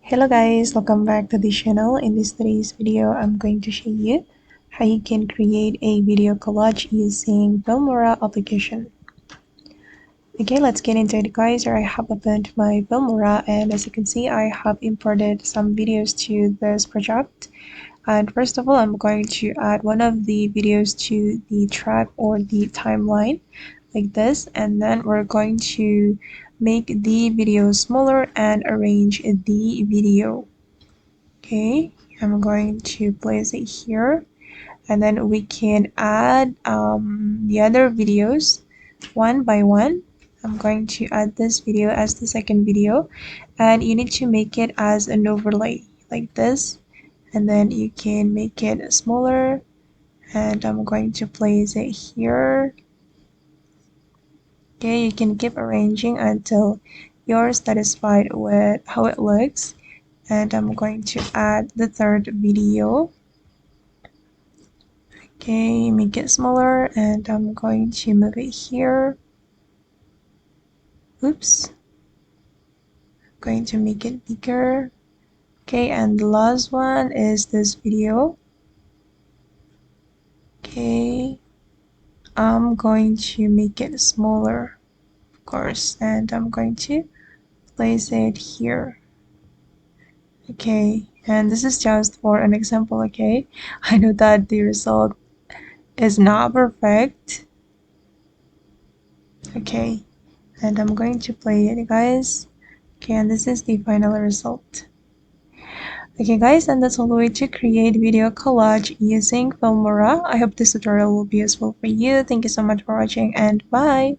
Hello guys, welcome back to the channel. In today's video, I'm going to show you how you can create a video collage using Filmora application. Okay, let's get into it guys. Here I have opened my Filmora, and as you can see, I have imported some videos to this project. And first of all, I'm going to add one of the videos to the track or the timeline like this, and then we're going to make the video smaller and arrange the video. Okay, I'm going to place it here, and then we can add the other videos one by one. I'm going to add this video as the second video, and you need to make it as an overlay like this, and then you can make it smaller, and I'm going to place it here. Okay, you can keep arranging until you're satisfied with how it looks. And I'm going to add the third video. Okay, make it smaller, and I'm going to move it here. Oops. I'm going to make it bigger. Okay, and the last one is this video. Okay, I'm going to make it smaller, of course, and I'm going to place it here. Okay, and this is just for an example. Okay, I know that the result is not perfect. Okay, and I'm going to play it guys. Okay, and this is the final result. Okay guys, and that's all the way to create video collage using Filmora. I hope this tutorial will be useful for you. Thank you so much for watching, and bye.